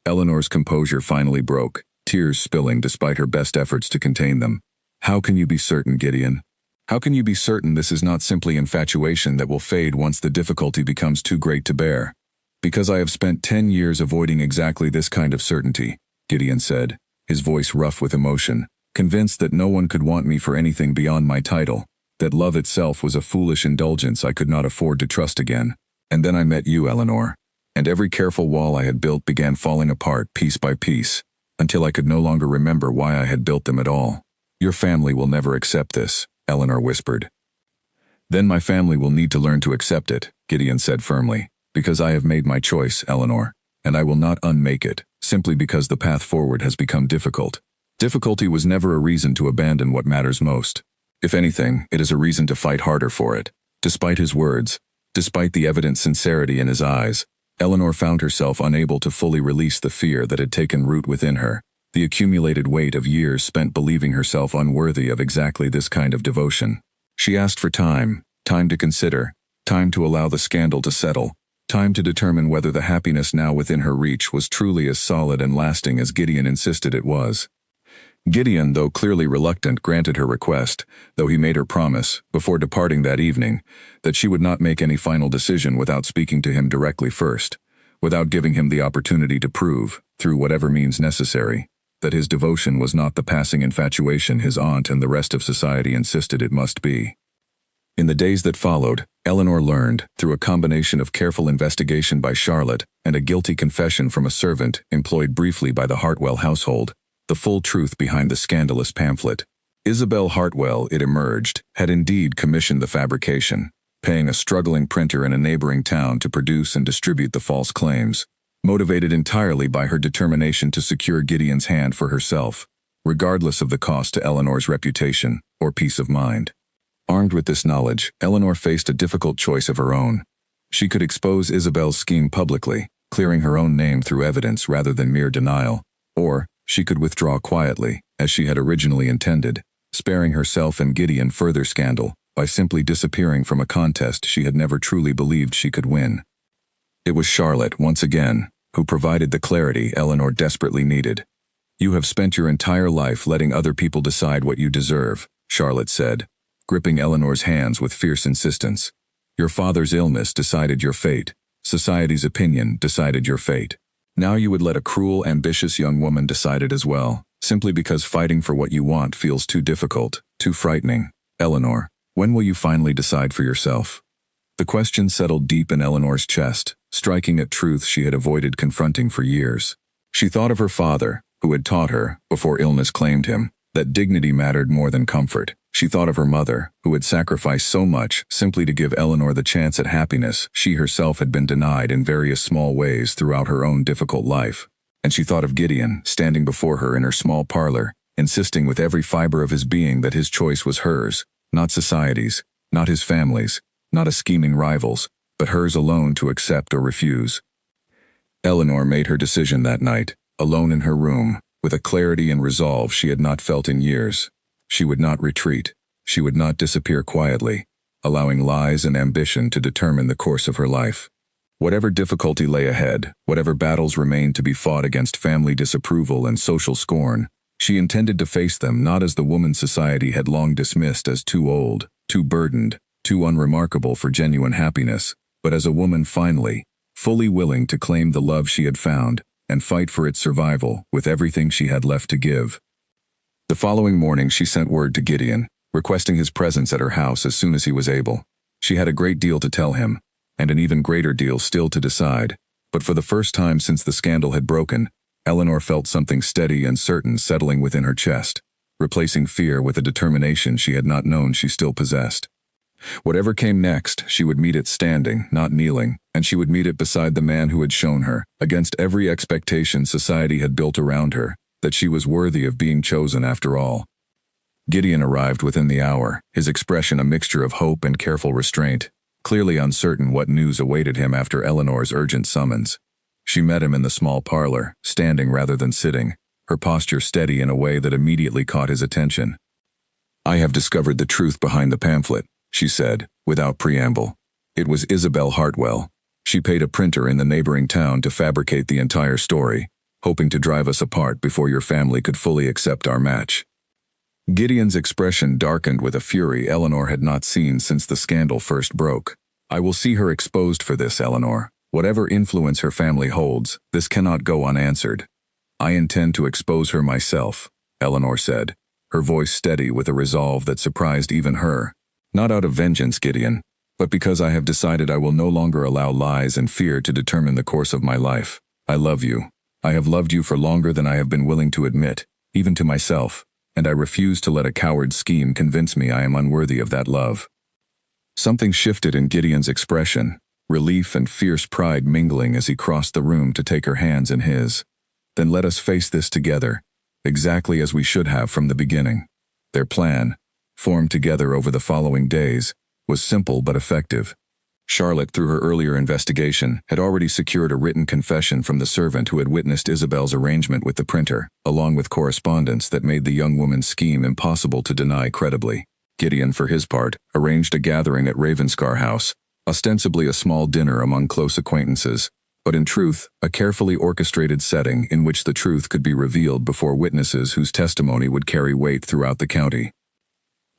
Eleanor's composure finally broke, tears spilling despite her best efforts to contain them. "How can you be certain, Gideon? How can you be certain this is not simply infatuation that will fade once the difficulty becomes too great to bear?" "Because I have spent 10 years avoiding exactly this kind of certainty," Gideon said, his voice rough with emotion, convinced that no one could want me for anything beyond my title, that love itself was a foolish indulgence I could not afford to trust again. And then I met you, Eleanor, and every careful wall I had built began falling apart piece by piece, until I could no longer remember why I had built them at all. "Your family will never accept this," Eleanor whispered. "Then my family will need to learn to accept it," Gideon said firmly, "because I have made my choice, Eleanor, and I will not unmake it, simply because the path forward has become difficult. Difficulty was never a reason to abandon what matters most. If anything, it is a reason to fight harder for it." Despite his words, despite the evident sincerity in his eyes, Eleanor found herself unable to fully release the fear that had taken root within her, the accumulated weight of years spent believing herself unworthy of exactly this kind of devotion. She asked for time, time to consider, time to allow the scandal to settle, time to determine whether the happiness now within her reach was truly as solid and lasting as Gideon insisted it was. Gideon, though clearly reluctant, granted her request, though he made her promise, before departing that evening, that she would not make any final decision without speaking to him directly first, without giving him the opportunity to prove, through whatever means necessary, that his devotion was not the passing infatuation his aunt and the rest of society insisted it must be. In the days that followed, Eleanor learned, through a combination of careful investigation by Charlotte and a guilty confession from a servant employed briefly by the Hartwell household, the full truth behind the scandalous pamphlet. Isabel Hartwell, it emerged, had indeed commissioned the fabrication, paying a struggling printer in a neighboring town to produce and distribute the false claims, motivated entirely by her determination to secure Gideon's hand for herself, regardless of the cost to Eleanor's reputation or peace of mind. Armed with this knowledge, Eleanor faced a difficult choice of her own. She could expose Isabel's scheme publicly, clearing her own name through evidence rather than mere denial, or she could withdraw quietly, as she had originally intended, sparing herself and Gideon further scandal by simply disappearing from a contest she had never truly believed she could win. It was Charlotte, once again, who provided the clarity Eleanor desperately needed. "You have spent your entire life letting other people decide what you deserve," Charlotte said, gripping Eleanor's hands with fierce insistence. "Your father's illness decided your fate. Society's opinion decided your fate. Now you would let a cruel, ambitious young woman decide it as well, simply because fighting for what you want feels too difficult, too frightening. Eleanor, when will you finally decide for yourself?" The question settled deep in Eleanor's chest, striking at truths she had avoided confronting for years. She thought of her father, who had taught her, before illness claimed him, that dignity mattered more than comfort. She thought of her mother, who had sacrificed so much simply to give Eleanor the chance at happiness she herself had been denied in various small ways throughout her own difficult life. And she thought of Gideon, standing before her in her small parlor, insisting with every fiber of his being that his choice was hers, not society's, not his family's, not a scheming rival's, but hers alone to accept or refuse. Eleanor made her decision that night, alone in her room, with a clarity and resolve she had not felt in years. She would not retreat. She would not disappear quietly, allowing lies and ambition to determine the course of her life. Whatever difficulty lay ahead, whatever battles remained to be fought against family disapproval and social scorn, she intended to face them not as the woman society had long dismissed as too old, too burdened, too unremarkable for genuine happiness, but as a woman finally, fully willing to claim the love she had found and fight for its survival with everything she had left to give. The following morning she sent word to Gideon, requesting his presence at her house as soon as he was able. She had a great deal to tell him, and an even greater deal still to decide, but for the first time since the scandal had broken, Eleanor felt something steady and certain settling within her chest, replacing fear with a determination she had not known she still possessed. Whatever came next, she would meet it standing, not kneeling, and she would meet it beside the man who had shown her, against every expectation society had built around her, that she was worthy of being chosen after all. Gideon arrived within the hour, his expression a mixture of hope and careful restraint, clearly uncertain what news awaited him after Eleanor's urgent summons. She met him in the small parlor, standing rather than sitting, her posture steady in a way that immediately caught his attention. "I have discovered the truth behind the pamphlet," she said, without preamble. "It was Isabel Hartwell. She paid a printer in the neighboring town to fabricate the entire story, hoping to drive us apart before your family could fully accept our match." Gideon's expression darkened with a fury Eleanor had not seen since the scandal first broke. "I will see her exposed for this, Eleanor. Whatever influence her family holds, this cannot go unanswered." "I intend to expose her myself," Eleanor said, her voice steady with a resolve that surprised even her. "Not out of vengeance, Gideon, but because I have decided I will no longer allow lies and fear to determine the course of my life. I love you. I have loved you for longer than I have been willing to admit, even to myself, and I refuse to let a coward's scheme convince me I am unworthy of that love." Something shifted in Gideon's expression, relief and fierce pride mingling as he crossed the room to take her hands in his. "Then let us face this together, exactly as we should have from the beginning." Their plan, formed together over the following days, was simple but effective. Charlotte, through her earlier investigation, had already secured a written confession from the servant who had witnessed Isabel's arrangement with the printer, along with correspondence that made the young woman's scheme impossible to deny credibly. Gideon, for his part, arranged a gathering at Ravenscar house, ostensibly a small dinner among close acquaintances, but in truth, a carefully orchestrated setting in which the truth could be revealed before witnesses whose testimony would carry weight throughout the county.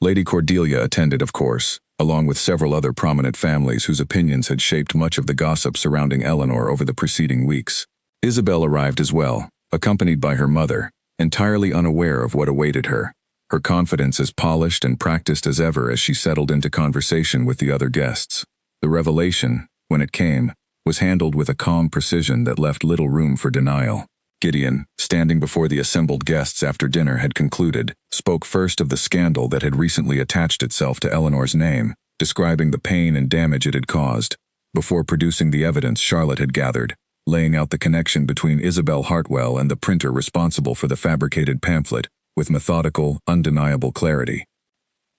Lady Cordelia attended, of course, along with several other prominent families whose opinions had shaped much of the gossip surrounding Eleanor over the preceding weeks. Isabel arrived as well, accompanied by her mother, entirely unaware of what awaited her. Her confidence as polished and practiced as ever as she settled into conversation with the other guests. The revelation, when it came, was handled with a calm precision that left little room for denial. Gideon, standing before the assembled guests after dinner had concluded, spoke first of the scandal that had recently attached itself to Eleanor's name, describing the pain and damage it had caused, before producing the evidence Charlotte had gathered, laying out the connection between Isabel Hartwell and the printer responsible for the fabricated pamphlet, with methodical, undeniable clarity.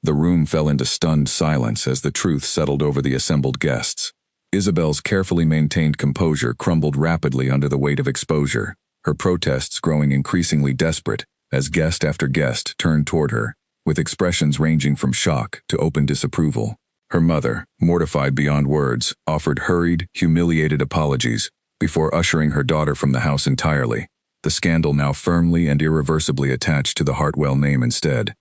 The room fell into stunned silence as the truth settled over the assembled guests. Isabel's carefully maintained composure crumbled rapidly under the weight of exposure, her protests growing increasingly desperate as guest after guest turned toward her, with expressions ranging from shock to open disapproval. Her mother, mortified beyond words, offered hurried, humiliated apologies before ushering her daughter from the house entirely, the scandal now firmly and irreversibly attached to the Hartwell name instead.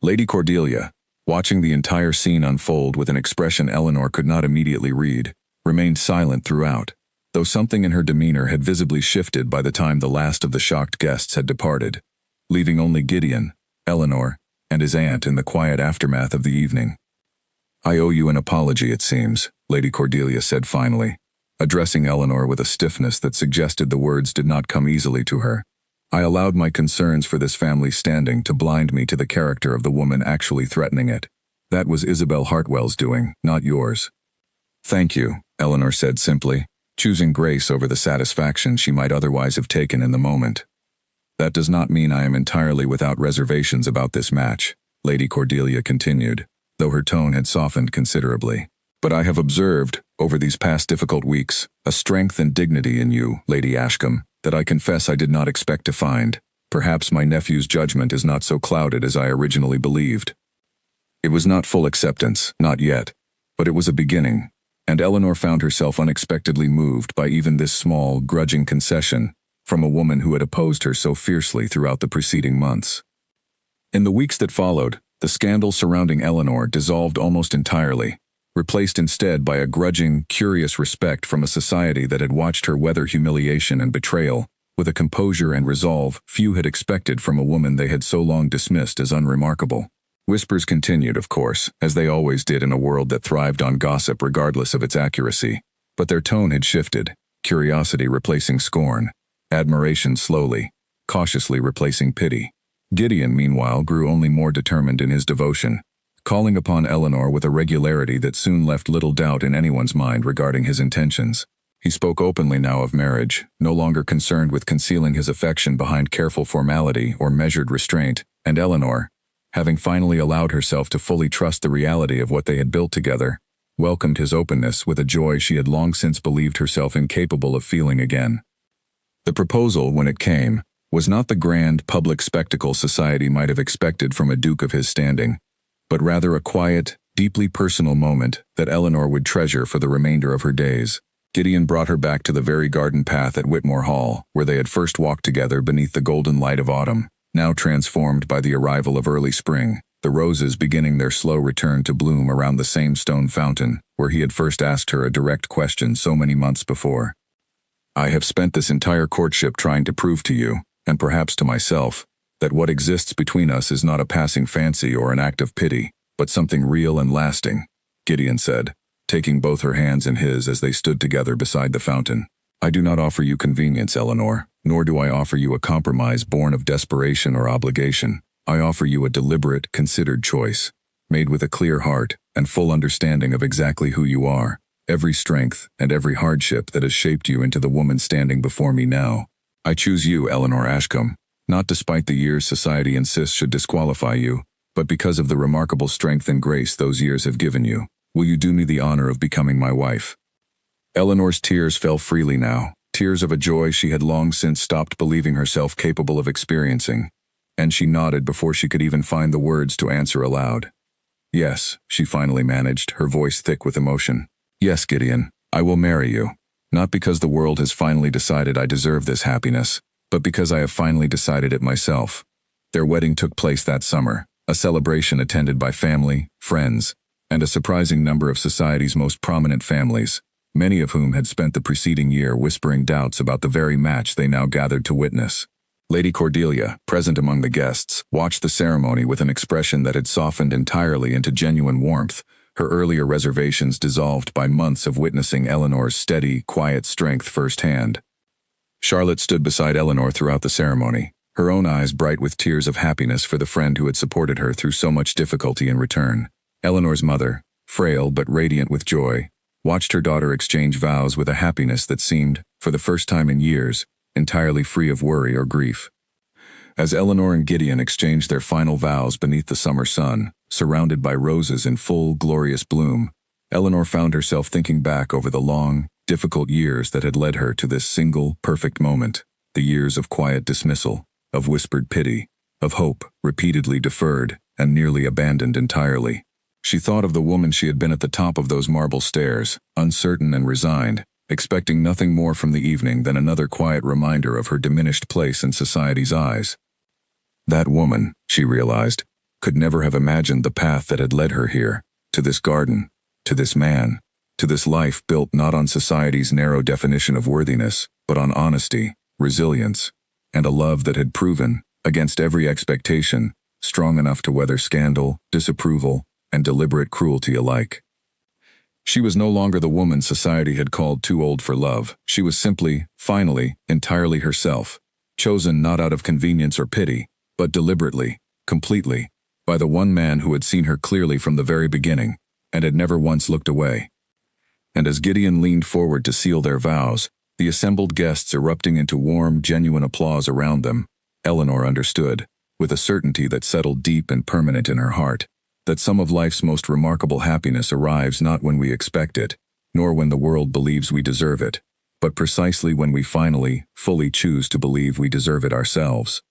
Lady Cordelia, watching the entire scene unfold with an expression Eleanor could not immediately read, remained silent throughout, though something in her demeanor had visibly shifted by the time the last of the shocked guests had departed, leaving only Gideon, Eleanor, and his aunt in the quiet aftermath of the evening. "I owe you an apology, it seems," Lady Cordelia said finally, addressing Eleanor with a stiffness that suggested the words did not come easily to her. "I allowed my concerns for this family's standing to blind me to the character of the woman actually threatening it. That was Isabel Hartwell's doing, not yours." "Thank you," Eleanor said simply, choosing grace over the satisfaction she might otherwise have taken in the moment. "That does not mean I am entirely without reservations about this match," Lady Cordelia continued, though her tone had softened considerably. "But I have observed, over these past difficult weeks, a strength and dignity in you, Lady Ashcombe, that I confess I did not expect to find. Perhaps my nephew's judgment is not so clouded as I originally believed." It was not full acceptance, not yet, but it was a beginning, and Eleanor found herself unexpectedly moved by even this small, grudging concession from a woman who had opposed her so fiercely throughout the preceding months. In the weeks that followed, the scandal surrounding Eleanor dissolved almost entirely, replaced instead by a grudging, curious respect from a society that had watched her weather humiliation and betrayal with a composure and resolve few had expected from a woman they had so long dismissed as unremarkable. Whispers continued, of course, as they always did in a world that thrived on gossip regardless of its accuracy, but their tone had shifted, curiosity replacing scorn, admiration slowly, cautiously replacing pity. Gideon, meanwhile, grew only more determined in his devotion, calling upon Eleanor with a regularity that soon left little doubt in anyone's mind regarding his intentions. He spoke openly now of marriage, no longer concerned with concealing his affection behind careful formality or measured restraint, and Eleanor, having finally allowed herself to fully trust the reality of what they had built together, welcomed his openness with a joy she had long since believed herself incapable of feeling again. The proposal, when it came, was not the grand, public spectacle society might have expected from a duke of his standing, but rather a quiet, deeply personal moment that Eleanor would treasure for the remainder of her days. Gideon brought her back to the very garden path at Whitmore Hall, where they had first walked together beneath the golden light of autumn, now transformed by the arrival of early spring, the roses beginning their slow return to bloom around the same stone fountain, where he had first asked her a direct question so many months before. "I have spent this entire courtship trying to prove to you, and perhaps to myself, that what exists between us is not a passing fancy or an act of pity, but something real and lasting," Gideon said, taking both her hands in his as they stood together beside the fountain. "I do not offer you convenience, Eleanor, nor do I offer you a compromise born of desperation or obligation. I offer you a deliberate, considered choice, made with a clear heart and full understanding of exactly who you are, every strength and every hardship that has shaped you into the woman standing before me now. I choose you, Eleanor Ashcombe, not despite the years society insists should disqualify you, but because of the remarkable strength and grace those years have given you. Will you do me the honor of becoming my wife?" Eleanor's tears fell freely now, tears of a joy she had long since stopped believing herself capable of experiencing, and she nodded before she could even find the words to answer aloud. "Yes," she finally managed, her voice thick with emotion. "Yes, Gideon, I will marry you, not because the world has finally decided I deserve this happiness, but because I have finally decided it myself." Their wedding took place that summer, a celebration attended by family, friends, and a surprising number of society's most prominent families, many of whom had spent the preceding year whispering doubts about the very match they now gathered to witness. Lady Cordelia, present among the guests, watched the ceremony with an expression that had softened entirely into genuine warmth, her earlier reservations dissolved by months of witnessing Eleanor's steady, quiet strength firsthand. Charlotte stood beside Eleanor throughout the ceremony, her own eyes bright with tears of happiness for the friend who had supported her through so much difficulty in return. Eleanor's mother, frail but radiant with joy, watched her daughter exchange vows with a happiness that seemed, for the first time in years, entirely free of worry or grief. As Eleanor and Gideon exchanged their final vows beneath the summer sun, surrounded by roses in full, glorious bloom, Eleanor found herself thinking back over the long, difficult years that had led her to this single, perfect moment, the years of quiet dismissal, of whispered pity, of hope repeatedly deferred and nearly abandoned entirely. She thought of the woman she had been at the top of those marble stairs, uncertain and resigned, expecting nothing more from the evening than another quiet reminder of her diminished place in society's eyes. That woman, she realized, could never have imagined the path that had led her here, to this garden, to this man, to this life built not on society's narrow definition of worthiness, but on honesty, resilience, and a love that had proven, against every expectation, strong enough to weather scandal, disapproval, and deliberate cruelty alike. She was no longer the woman society had called too old for love. She was simply, finally, entirely herself, chosen not out of convenience or pity, but deliberately, completely, by the one man who had seen her clearly from the very beginning, and had never once looked away. And as Gideon leaned forward to seal their vows, the assembled guests erupting into warm, genuine applause around them, Eleanor understood, with a certainty that settled deep and permanent in her heart, that some of life's most remarkable happiness arrives not when we expect it, nor when the world believes we deserve it, but precisely when we finally, fully choose to believe we deserve it ourselves.